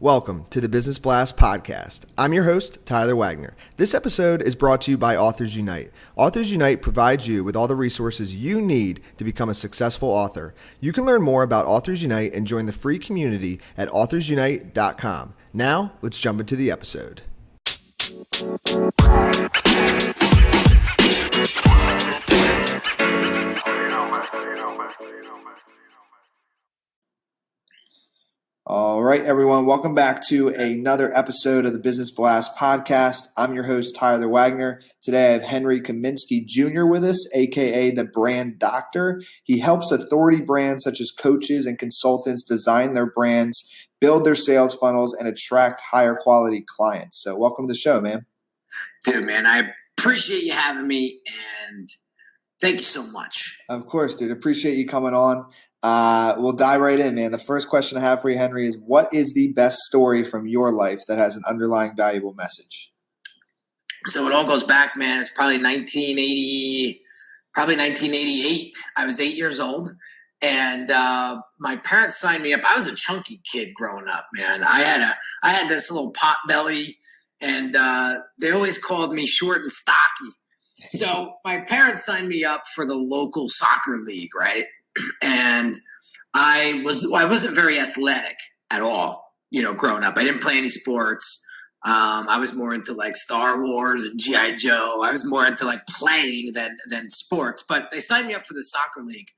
Welcome to the Business Blast podcast. I'm your host, Tyler Wagner. This episode is brought to you by Authors Unite. Authors Unite provides you with all the resources you need to become a successful author. You can learn more about Authors Unite and join the free community at authorsunite.com. Now, let's jump into the episode. All right, everyone. Welcome back to another episode of the Business Blast podcast. I'm your host, Tyler Wagner. Today, I have Henry Kaminski Jr. with us, a.k.a. the Brand Doctor. He helps authority brands such as coaches and consultants design their brands, build their sales funnels, and attract higher quality clients. So welcome to the show, man. Dude, man, I appreciate you having me, and thank you so much. Of course, dude. Appreciate you coming on. We'll dive right in, man. The first question I have for you, Henry, is what is the best story from your life that has an underlying valuable message? So it all goes back, man. It's probably 1988. I was 8 years old, and my parents signed me up. I was a chunky kid growing up, man. I had this little pot belly, and they always called me short and stocky. So my parents signed me up for the local soccer league, right? And I wasn't very athletic at all, growing up. I didn't play any sports. I was more into like Star Wars and G.I. Joe. I was more into like playing than sports. But they signed me up for the soccer league,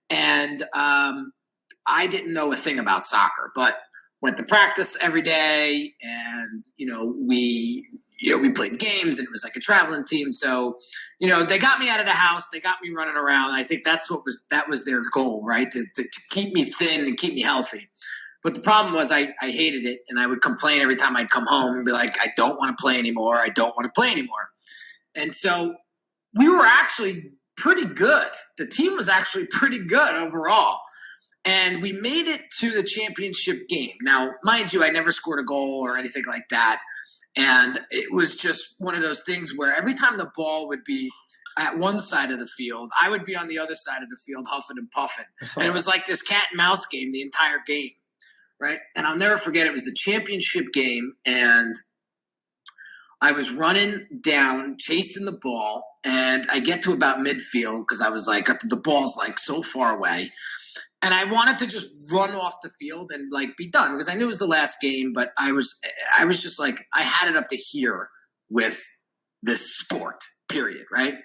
and I didn't know a thing about soccer, but went to practice every day, and we played games, and it was like a traveling team. So, they got me out of the house. They got me running around. I think that was their goal, right? To keep me thin and keep me healthy. But the problem was I hated it, and I would complain every time I'd come home and be like, I don't want to play anymore. I don't want to play anymore. And so we were actually pretty good. The team was actually pretty good overall. And we made it to the championship game. Now, mind you, I never scored a goal or anything like that. And it was just one of those things where every time the ball would be at one side of the field, I would be on the other side of the field huffing and puffing. And it was like this cat and mouse game the entire game, right? And I'll never forget, it was the championship game, and I was running down, chasing the ball, and I get to about midfield because I was like, the ball's like so far away. And I wanted to just run off the field and like be done because I knew it was the last game, but I was just like, I had it up to here with this sport, period, right?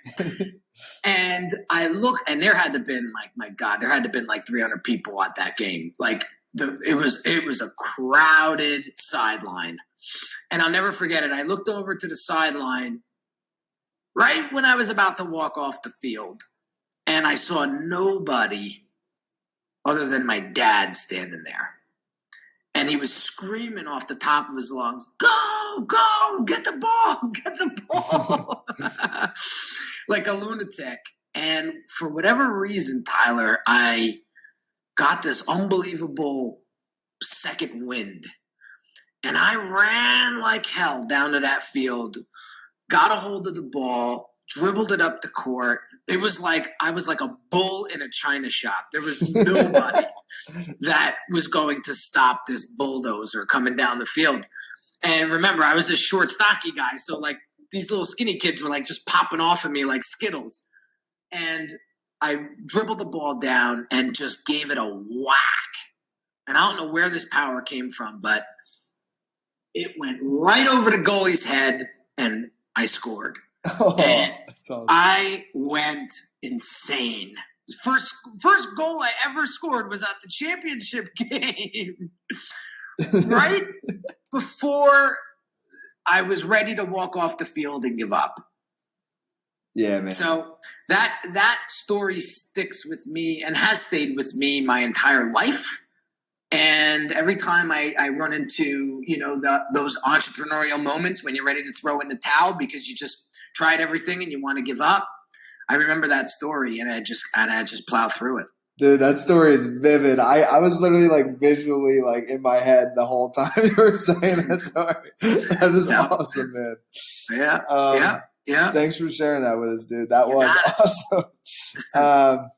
And I look, and there had to been like, my God, there had to been like 300 people at that game. Like it was a crowded sideline. And I'll never forget it. I looked over to the sideline right when I was about to walk off the field, and I saw nobody other than my dad standing there. And he was screaming off the top of his lungs, go, get the ball, like a lunatic. And for whatever reason, Tyler, I got this unbelievable second wind. And I ran like hell down to that field, got a hold of the ball, dribbled it up the court. It was like I was like a bull in a china shop. There was nobody that was going to stop this bulldozer coming down the field. And remember, I was this short, stocky guy. So like these little skinny kids were like just popping off of me like Skittles. And I dribbled the ball down and just gave it a whack. And I don't know where this power came from, but it went right over the goalie's head, and I scored. Oh, and that's awesome. I went insane. First goal I ever scored was at the championship game, right before I was ready to walk off the field and give up. Yeah, man. So that story sticks with me and has stayed with me my entire life. And every time I run into, those entrepreneurial moments when you're ready to throw in the towel because you just tried everything and you want to give up, I remember that story, and I just plow through it. Dude, that story is vivid. I was literally like visually like in my head the whole time you were saying that story. That is awesome, man. Yeah. Thanks for sharing that with us, dude. That was awesome.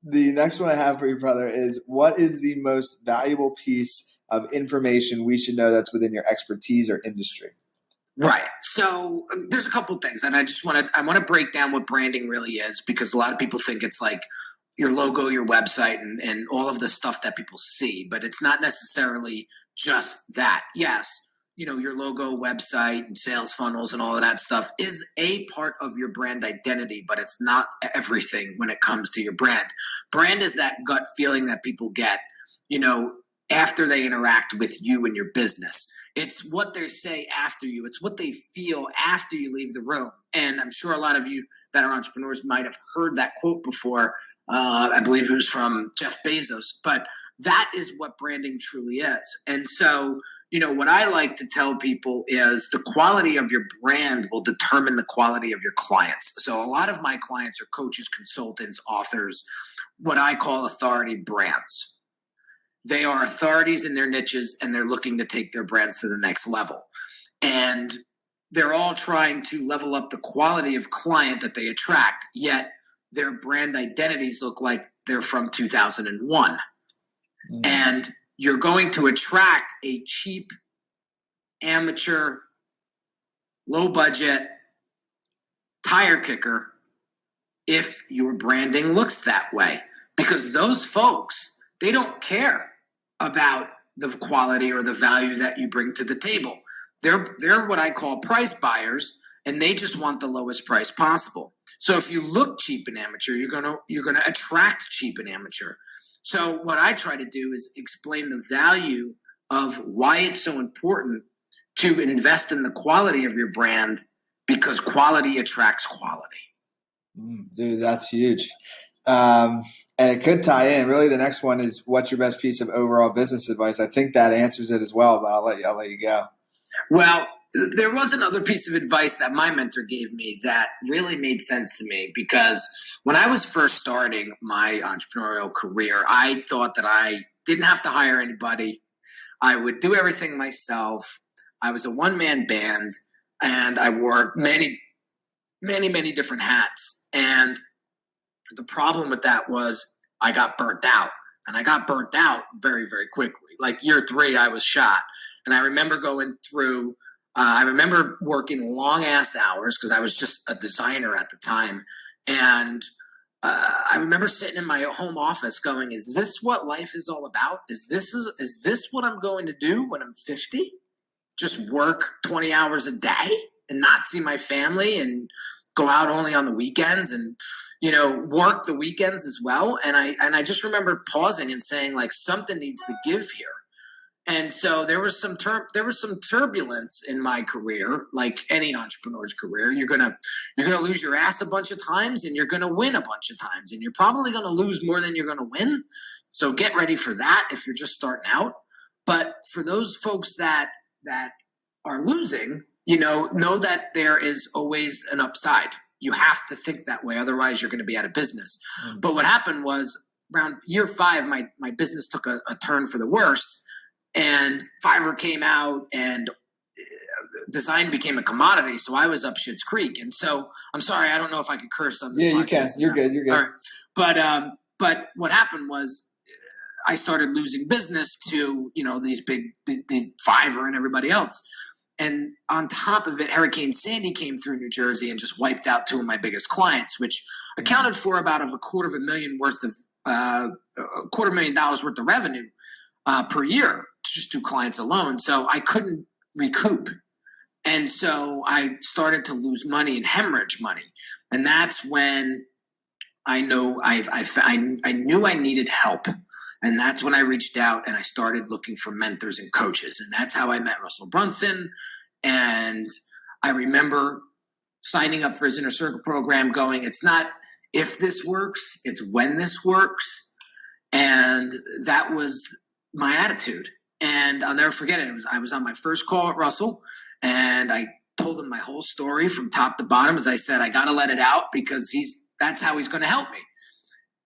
The next one I have for you, brother, is what is the most valuable piece of information we should know that's within your expertise or industry? Right. So there's a couple things, and I want to break down what branding really is, because a lot of people think it's like your logo, your website, and all of the stuff that people see, but it's not necessarily just that. Yes, your logo, website, and sales funnels and all of that stuff is a part of your brand identity, but it's not everything when it comes to your brand. Brand is that gut feeling that people get, after they interact with you and your business. It's what they say after you. It's what they feel after you leave the room. And I'm sure a lot of you that are entrepreneurs might have heard that quote before. I believe it was from Jeff Bezos. But that is what branding truly is. And so, what I like to tell people is the quality of your brand will determine the quality of your clients. So a lot of my clients are coaches, consultants, authors, what I call authority brands. They are authorities in their niches, and they're looking to take their brands to the next level. And they're all trying to level up the quality of client that they attract, yet their brand identities look like they're from 2001. And you're going to attract a cheap, amateur, low budget tire kicker if your branding looks that way, because those folks, they don't care about the quality or the value that you bring to the table. They're what I call price buyers, and they just want the lowest price possible. So if you look cheap and amateur, you're gonna attract cheap and amateur. So what I try to do is explain the value of why it's so important to invest in the quality of your brand, because quality attracts quality. Dude, that's huge. And it could tie in. Really, the next one is, what's your best piece of overall business advice? I think that answers it as well, but I'll let you go. Well, there was another piece of advice that my mentor gave me that really made sense to me, because when I was first starting my entrepreneurial career, I thought that I didn't have to hire anybody. I would do everything myself. I was a one-man band, and I wore many, many, many different hats. And the problem with that was I got burnt out, and I got burnt out very, very quickly. Like year 3, I was shot. And I remember going through, I remember working long ass hours, because I was just a designer at the time. And I remember sitting in my home office going, is this what life is all about? Is this what I'm going to do when I'm 50? Just work 20 hours a day and not see my family, and go out only on the weekends, and work the weekends as well. And I just remember pausing and saying, like, something needs to give here. And so there was some turbulence in my career, like any entrepreneur's career. You're gonna lose your ass a bunch of times, and you're gonna win a bunch of times, and you're probably gonna lose more than you're gonna win. So get ready for that if you're just starting out. But for those folks that are losing, know that there is always an upside. You have to think that way, otherwise you're going to be out of business. But what happened was, around year 5, my business took a turn for the worst, and Fiverr came out, and design became a commodity. So I was up Schitt's Creek. And so, I'm sorry, I don't know if I could curse on this podcast. Yeah, you can. You're good. You're good. All right. But what happened was, I started losing business to, these Fiverr and everybody else. And on top of it, Hurricane Sandy came through New Jersey and just wiped out 2 of my biggest clients, which accounted for about $250,000 worth of revenue per year, just 2 clients alone. So I couldn't recoup. And so I started to lose money and hemorrhage money. And that's when I knew I needed help. And that's when I reached out and I started looking for mentors and coaches. And that's how I met Russell Brunson. And I remember signing up for his Inner Circle program going, it's not if this works, it's when this works. And that was my attitude. And I'll never forget it. I was on my first call with Russell, and I told him my whole story from top to bottom. As I said, I got to let it out, because that's how he's going to help me.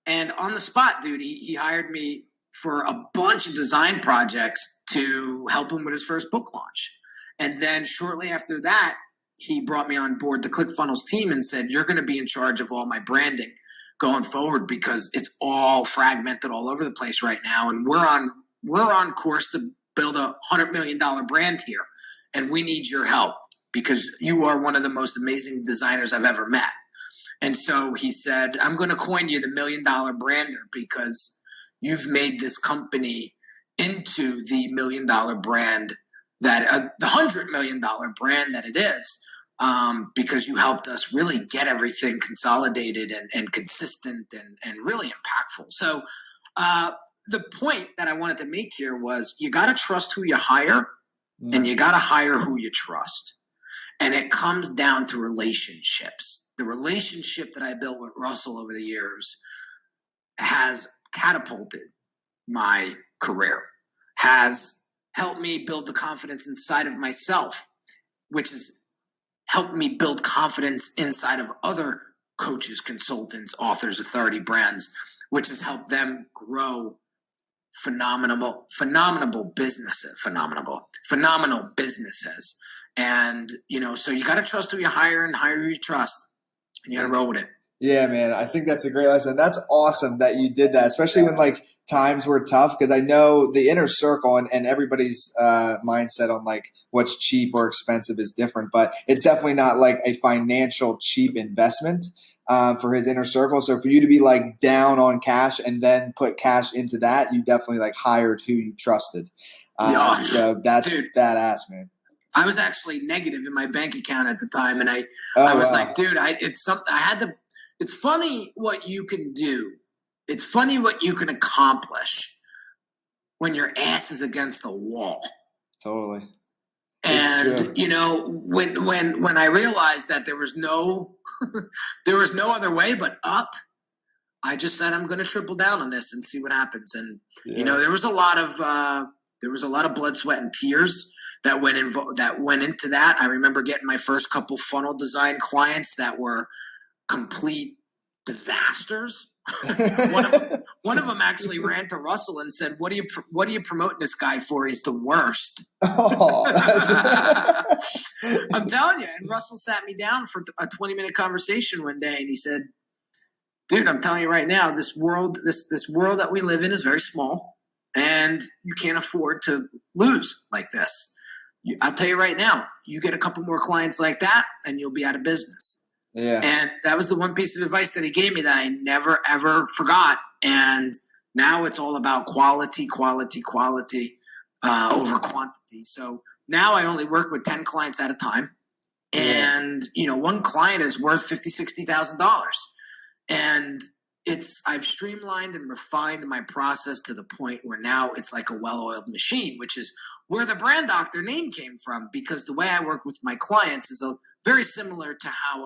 And on the spot, dude, he hired me for a bunch of design projects to help him with his first book launch. And then shortly after that, he brought me on board the ClickFunnels team and said, you're going to be in charge of all my branding going forward, because it's all fragmented all over the place right now. And we're on course to build a $100 million brand here, and we need your help because you are one of the most amazing designers I've ever met. And so he said, I'm going to coin you the $1 million brander because you've made this company into the $1 million brand that the $100 million brand that it is, because you helped us really get everything consolidated and consistent and really impactful. So the point that I wanted to make here was you got to trust who you hire and you got to hire who you trust. And it comes down to relationships. The relationship that I built with Russell over the years has catapulted my career, has helped me build the confidence inside of myself, which has helped me build confidence inside of other coaches, consultants, authors, authority brands, which has helped them grow phenomenal businesses. And, so you got to trust who you hire and hire who you trust. And you got to roll with it. Yeah, man. I think that's a great lesson. That's awesome that you did that, especially when times were tough, because I know the inner circle and everybody's mindset on what's cheap or expensive is different, but it's definitely not like a financial cheap investment for his inner circle. So for you to be down on cash and then put cash into that, you definitely hired who you trusted. So that's badass, man. I was actually negative in my bank account at the time, and I was like, dude, it's something I had to. It's funny what you can do. It's funny what you can accomplish when your ass is against the wall. Totally. And when I realized that there was no other way but up, I just said I'm going to triple down on this and see what happens. And there was a lot of blood, sweat, and tears that went into that. I remember getting my first couple funnel design clients that were complete disasters. one of them actually ran to Russell and said, "What are you promoting this guy for? He's the worst." Oh, I'm telling you. And Russell sat me down for a 20-minute conversation one day, and he said, "Dude, I'm telling you right now, this world that we live in is very small, and you can't afford to lose like this. I'll tell you right now, you get a couple more clients like that, and you'll be out of business." Yeah. And that was the one piece of advice that he gave me that I never, ever forgot. And now it's all about quality over quantity. So now I only work with 10 clients at a time. And, one client is worth $50,000, $60,000. And I've streamlined and refined my process to the point where now it's like a well-oiled machine, which is where the brand doctor name came from, because the way I work with my clients is very similar to how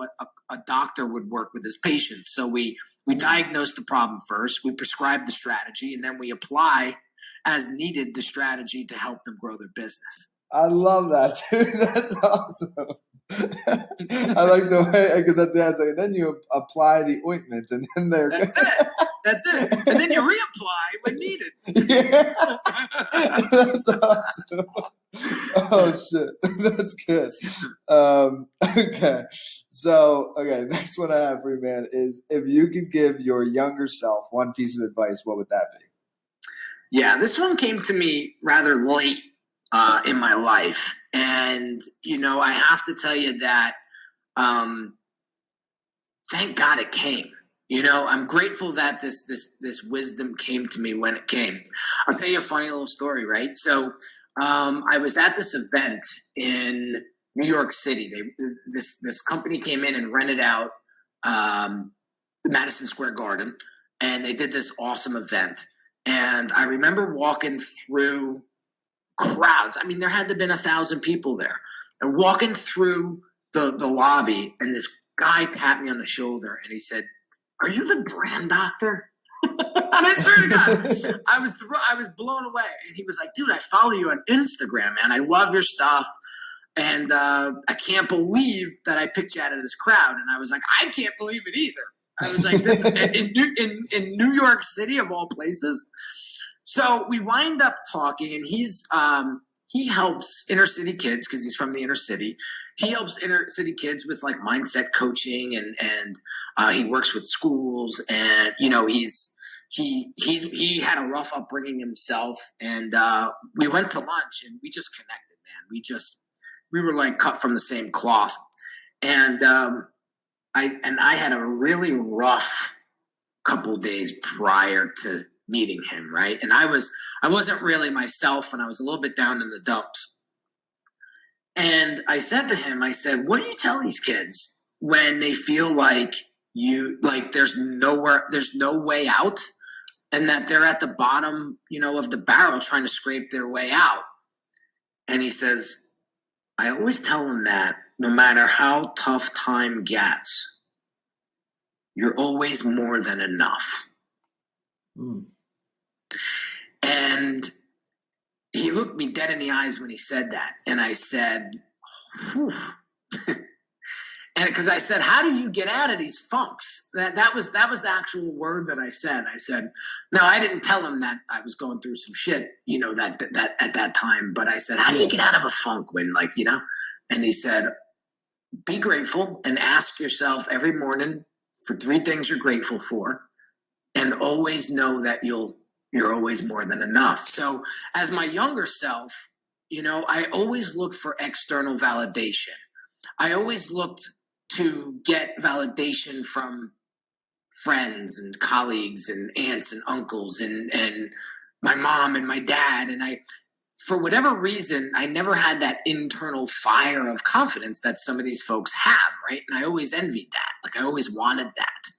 a doctor would work with his patients. So we diagnose the problem first, we prescribe the strategy, and then we apply as needed the strategy to help them grow their business. I love that, dude. That's awesome. I like the way, because at the end, like, then you apply the ointment, and then they're That's it. And then you reapply when needed. Yeah. That's awesome. Oh shit, that's good. Okay, so next one I have for you, man, is if you could give your younger self one piece of advice, what would that be? Yeah, this one came to me rather late in my life. And, I have to tell you that thank God it came. I'm grateful that this wisdom came to me when it came. I'll tell you a funny little story, right? So I was at this event in New York City. This company came in and rented out the Madison Square Garden, and they did this awesome event. And I remember walking through crowds. I mean, there had to have been 1,000 people there. And walking through the lobby, and this guy tapped me on the shoulder, and he said, "Are you the brand doctor?" And I swear to God, I was blown away. And he was like, "Dude, I follow you on Instagram, man. I love your stuff. And I can't believe that I picked you out of this crowd." And I was like, "I can't believe it either." I was like, "This in New York City of all places." So we wind up talking, and he helps inner city kids because he's from the inner city. He helps inner city kids with mindset coaching, and he works with schools, and he had a rough upbringing himself, and we went to lunch and we just connected, man. We were like cut from the same cloth, and I had a really rough couple days prior to meeting him, right? And I wasn't really myself, and I was a little bit down in the dumps. And I said to him, I said, "What do you tell these kids when they feel like there's no way out, and that they're at the bottom, of the barrel trying to scrape their way out?" And he says, "I always tell them that no matter how tough time gets, you're always more than enough." Mm. And he looked me dead in the eyes when he said that. And I said, whew. And because I said, "How do you get out of these funks?" That was the actual word that I said. I said, no, I didn't tell him that I was going through some shit, that at that time. But I said, "How do you get out of a funk when, And he said, "Be grateful and ask yourself every morning for 3 things you're grateful for, and always know that you're always more than enough." So as my younger self, I always looked for external validation. I always looked to get validation from friends and colleagues and aunts and uncles and my mom and my dad. And for whatever reason, I never had that internal fire of confidence that some of these folks have, right? And I always envied that. Like, I always wanted that.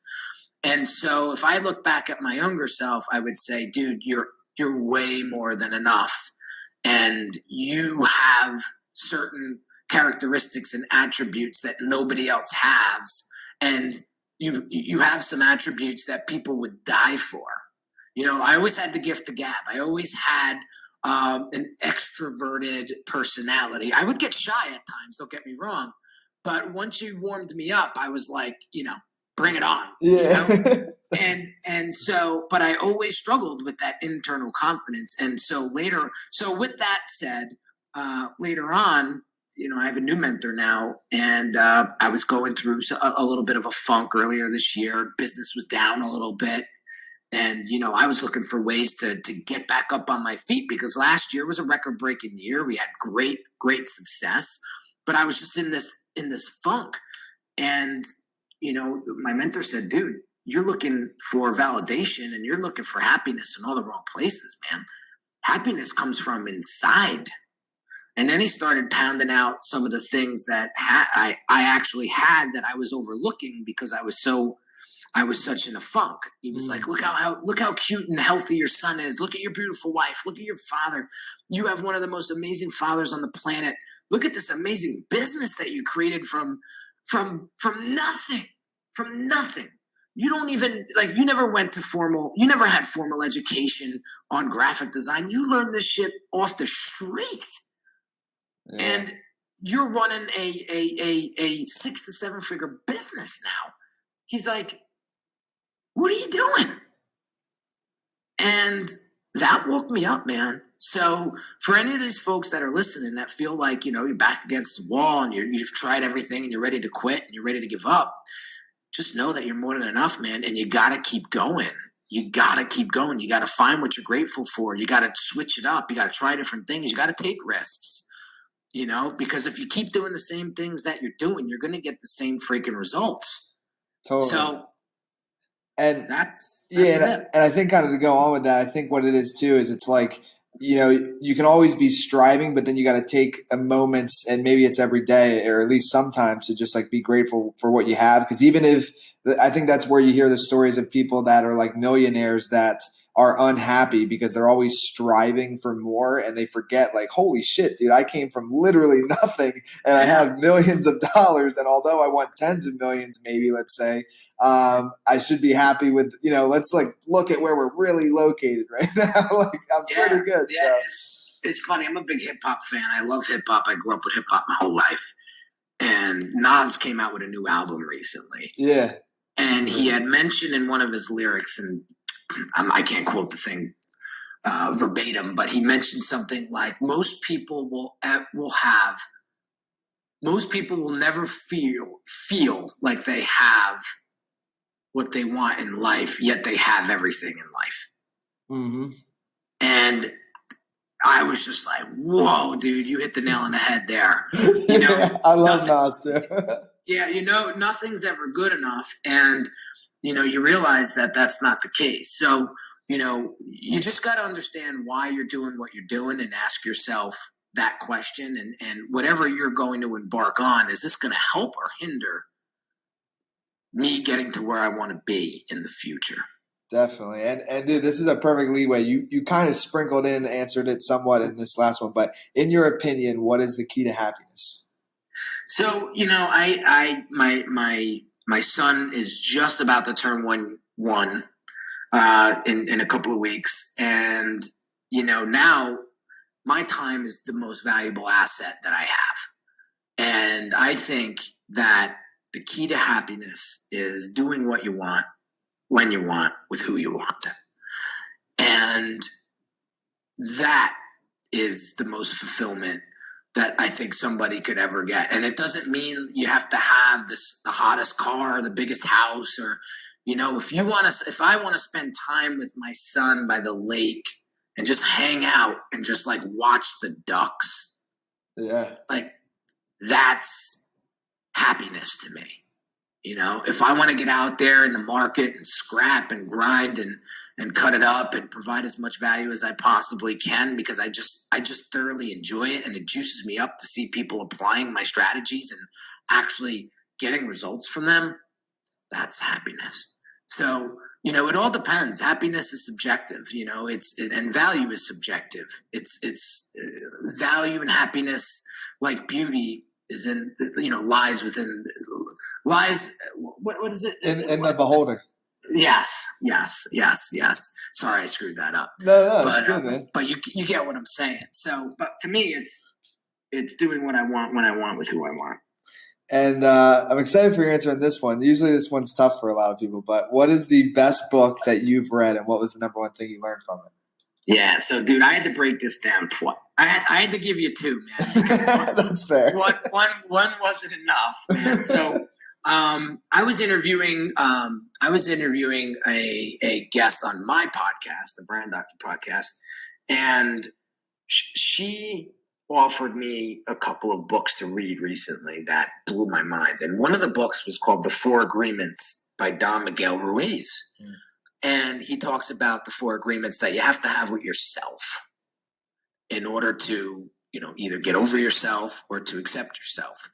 And so if I look back at my younger self, I would say, dude, you're way more than enough. And you have certain characteristics and attributes that nobody else has. And you have some attributes that people would die for. I always had the gift of gab. I always had an extroverted personality. I would get shy at times, don't get me wrong. But once you warmed me up, I was like, bring it on. Yeah. And so, but I always struggled with that internal confidence. And so with that said, later on, I have a new mentor now, and I was going through a little bit of a funk earlier this year. Business was down a little bit. And, I was looking for ways to get back up on my feet, because last year was a record-breaking year. We had great, great success, but I was just in this funk. And, my mentor said, "Dude, you're looking for validation and you're looking for happiness in all the wrong places, man. Happiness comes from inside." And then he started pounding out some of the things that I actually had that I was overlooking because I was such in a funk. He was like, look how cute and healthy your son is. Look at your beautiful wife. Look at your father. You have one of the most amazing fathers on the planet. Look at this amazing business that you created from nothing. From nothing. You don't even, you never you never had formal education on graphic design. You learned this shit off the street. Yeah. And you're running a 6 to 7 figure business now. He's like, "What are you doing?" And that woke me up, man. So for any of these folks that are listening that feel like, you're back against the wall and you've tried everything and you're ready to quit and you're ready to give up, just know that you're more than enough, man. And you got to keep going. You got to keep going. You got to find what you're grateful for. You got to switch it up. You got to try different things. You got to take risks, because if you keep doing the same things that you're doing, you're going to get the same freaking results. Totally. So, and that's it. And I think kind of to go on with that, I think what it is too is it's like, you can always be striving, but then you got to take a moments, and maybe it's every day or at least sometimes, to just be grateful for what you have. Because even if I think that's where you hear the stories of people that are like millionaires that are unhappy because they're always striving for more, and they forget, holy shit, dude, I came from literally nothing and I have millions of dollars. And although I want tens of millions, maybe, let's say, I should be happy with, let's look at where we're really located right now. I'm pretty good. Yeah. So. It's funny. I'm a big hip hop fan. I love hip hop. I grew up with hip hop my whole life. And Nas came out with a new album recently. Yeah. And he had mentioned in one of his lyrics, and I can't quote the thing verbatim, but he mentioned something like, most people will never feel like they have what they want in life, yet they have everything in life. Mm-hmm. And I was just like, whoa, dude, you hit the nail on the head there. You know, I love Nas too. Yeah, you know, nothing's ever good enough. And, you know, you realize that that's not the case. So, you know, you just got to understand why you're doing what you're doing and ask yourself that question. And whatever you're going to embark on, is this going to help or hinder me getting to where I want to be in the future? Definitely. And dude, this is a perfect leeway. You kind of sprinkled in, answered it somewhat in this last one, but in your opinion, what is the key to happiness? So, you know, my son is just about to turn one in a couple of weeks, and you know, now my time is the most valuable asset that I have, and I think that the key to happiness is doing what you want, when you want, with who you want, and that is the most fulfillment that I think somebody could ever get. And it doesn't mean you have to have the hottest car or the biggest house, or, you know, if I want to spend time with my son by the lake and just hang out and just like watch the ducks, Yeah. like that's happiness to me. You know, if I want to get out there in the market and scrap and grind and cut it up and provide as much value as I possibly can, because I just thoroughly enjoy it, and it juices me up to see people applying my strategies and actually getting results from them, that's happiness. So, you know, it all depends. Happiness is subjective, you know, and value is subjective. It's value and happiness, like beauty, is in, you know, lies what is it In the beholder. Yes. Sorry, I screwed that up. No, but it's good, man. But you get what I'm saying. So, but to me, it's doing what I want, when I want, with who I want. And I'm excited for your answer on this one. Usually this one's tough for a lot of people, but what is the best book that you've read, and what was the number one thing you learned from it? Yeah, so dude, I had to break this down twice. I had to give you two, man. That's fair. One wasn't enough, man. So I was interviewing a guest on my podcast, the Brand Doctor podcast, and she offered me a couple of books to read recently that blew my mind. And one of the books was called The Four Agreements by Don Miguel Ruiz. And he talks about the four agreements that you have to have with yourself in order to, you know, either get over yourself or to accept yourself.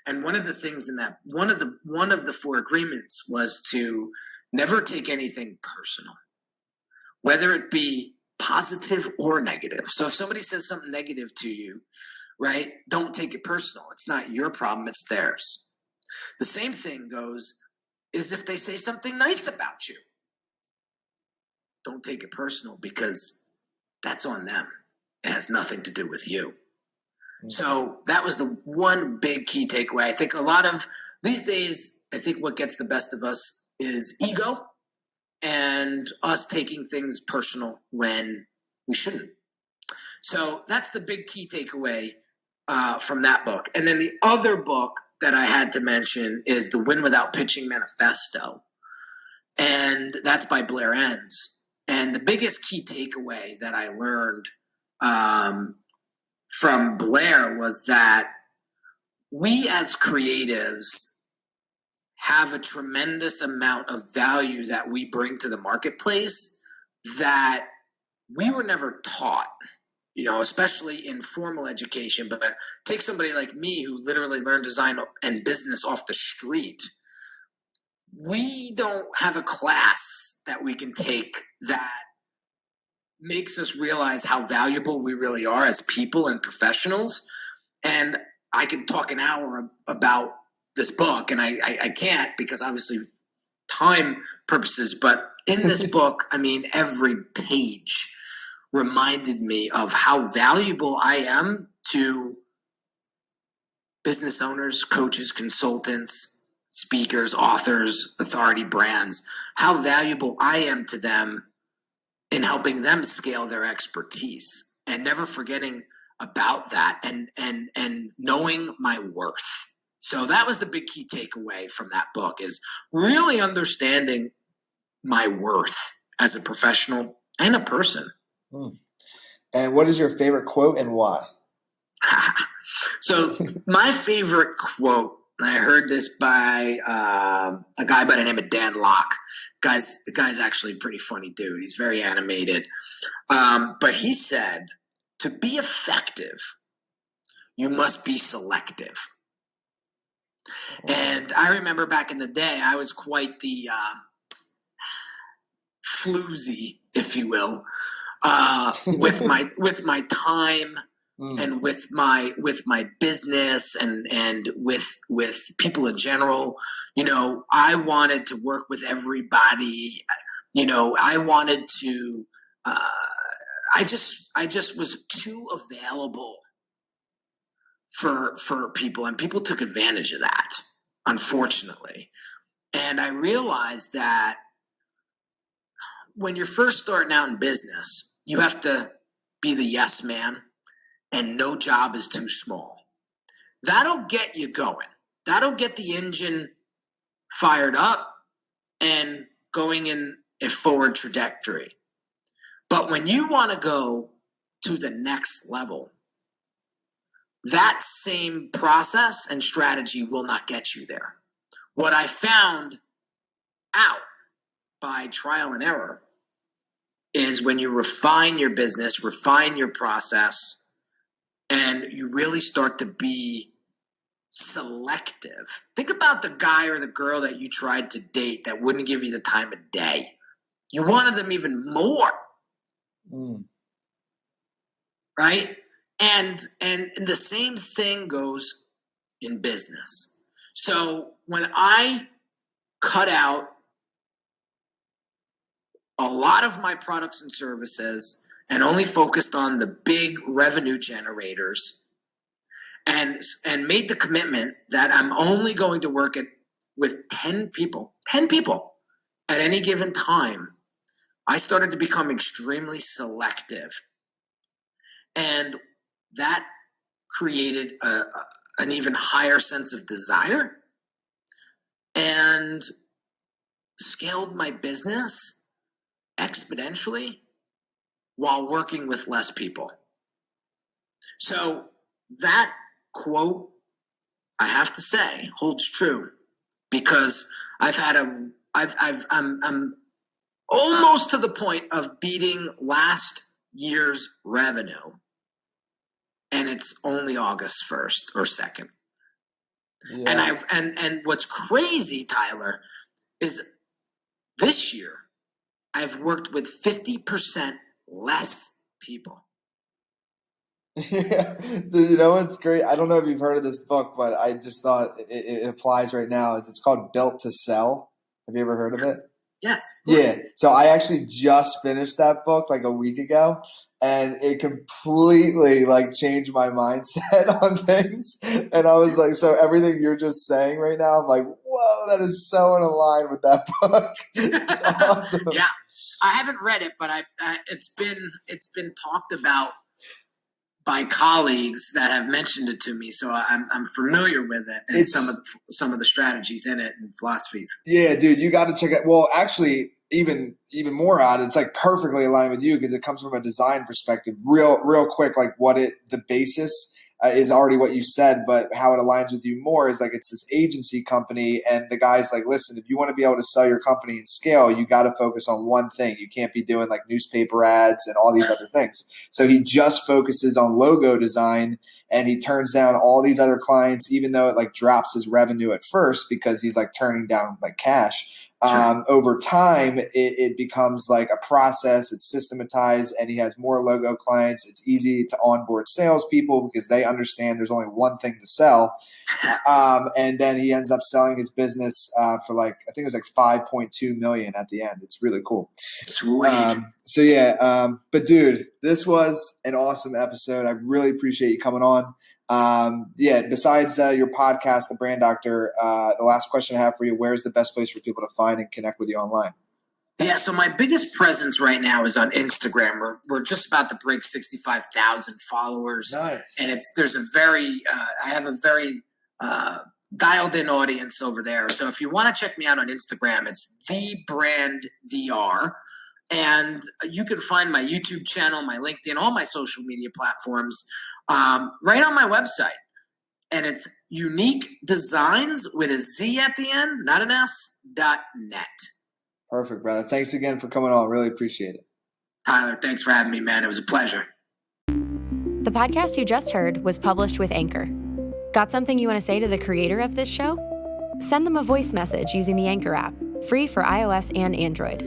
And one of the things in that, one of the four agreements was to never take anything personal, whether it be positive or negative. So if somebody says something negative to you, right, don't take it personal. It's not your problem, it's theirs. The same thing goes is if they say something nice about you. Don't take it personal, because that's on them. It has nothing to do with you. Mm-hmm. So that was the one big key takeaway. I think a lot of these days, I think what gets the best of us is ego and us taking things personal when we shouldn't. So that's the big key takeaway from that book. And then the other book that I had to mention is The Win Without Pitching Manifesto. And that's by Blair Enns. And the biggest key takeaway that I learned from Blair was that we as creatives have a tremendous amount of value that we bring to the marketplace that we were never taught, you know, especially in formal education. But take somebody like me who literally learned design and business off the street. We don't have a class that we can take that makes us realize how valuable we really are as people and professionals. And I can talk an hour about this book, and I can't, because obviously time purposes. But in this book, I mean, every page reminded me of how valuable I am to business owners, coaches, consultants, speakers, authors, authority brands, how valuable I am to them in helping them scale their expertise, and never forgetting about that, and knowing my worth. So that was the big key takeaway from that book, is really understanding my worth as a professional and a person. And what is your favorite quote and why? So my favorite quote, I heard this by a guy by the name of Dan Locke. The guy's actually a pretty funny dude. He's very animated. But he said, to be effective, you must be selective. And I remember back in the day, I was quite the floozy, if you will, with my time and with my business and with people in general. You know, I wanted to work with everybody. You know, I wanted to. I just was too available for people, and people took advantage of that, unfortunately. And I realized that when you're first starting out in business, you have to be the yes man, and no job is too small. That'll get you going. That'll get the engine fired up and going in a forward trajectory. But when you want to go to the next level, that same process and strategy will not get you there. What I found out by trial and error is when you refine your business, refine your process, and you really start to be selective. Think about the guy or the girl that you tried to date that wouldn't give you the time of day. You wanted them even more. Right? And the same thing goes in business. So when I cut out a lot of my products and services and only focused on the big revenue generators and made the commitment that I'm only going to work with 10 people at any given time, I started to become extremely selective. And that created an even higher sense of desire and scaled my business exponentially while working with less people. So that quote, I have to say, holds true, because I'm almost to the point of beating last year's revenue, and it's only August 1st or 2nd. Yeah. And what's crazy, Tyler, is this year I've worked with 50% less people. Yeah, dude, you know what's great? I don't know if you've heard of this book, but I just thought it applies right now. It's called Built to Sell. Have you ever heard of it? Yes. Yeah. So I actually just finished that book like a week ago, and it completely like changed my mindset on things. And I was like, so everything you're just saying right now, I'm like, whoa, that is so in line with that book. It's awesome. Yeah. I haven't read it, but it's been talked about by colleagues that have mentioned it to me, so I'm familiar with it and some of the strategies in it and philosophies. Yeah, dude, you got to check it. Well, actually, even more odd, it's like perfectly aligned with you because it comes from a design perspective. Real quick, like the basis is already what you said, but how it aligns with you more is like it's this agency company, and the guy's like, listen, if you want to be able to sell your company and scale, you got to focus on one thing. You can't be doing like newspaper ads and all these other things. So he just focuses on logo design, and he turns down all these other clients, even though it like drops his revenue at first because he's like turning down like cash. Over time, it becomes like a process. It's systematized, and he has more logo clients. It's easy to onboard salespeople because they understand there's only one thing to sell. And then he ends up selling his business for like, I think it was like 5.2 million at the end. It's really cool. Sweet. So yeah, but dude, this was an awesome episode. I really appreciate you coming on. Besides your podcast, The Brand Doctor, the last question I have for you, where's the best place for people to find and connect with you online? Yeah, so my biggest presence right now is on Instagram. We're just about to break 65,000 followers. Nice. And I have a very dialed in audience over there. So if you want to check me out on Instagram, it's TheBrandDR. And you can find my YouTube channel, my LinkedIn, all my social media platforms right on my website. And it's Unique Designs with a Z at the end, not an S, .net. Perfect, brother. Thanks again for coming on. Really appreciate it. Tyler, thanks for having me, man. It was a pleasure. The podcast you just heard was published with Anchor. Got something you want to say to the creator of this show? Send them a voice message using the Anchor app, free for iOS and Android.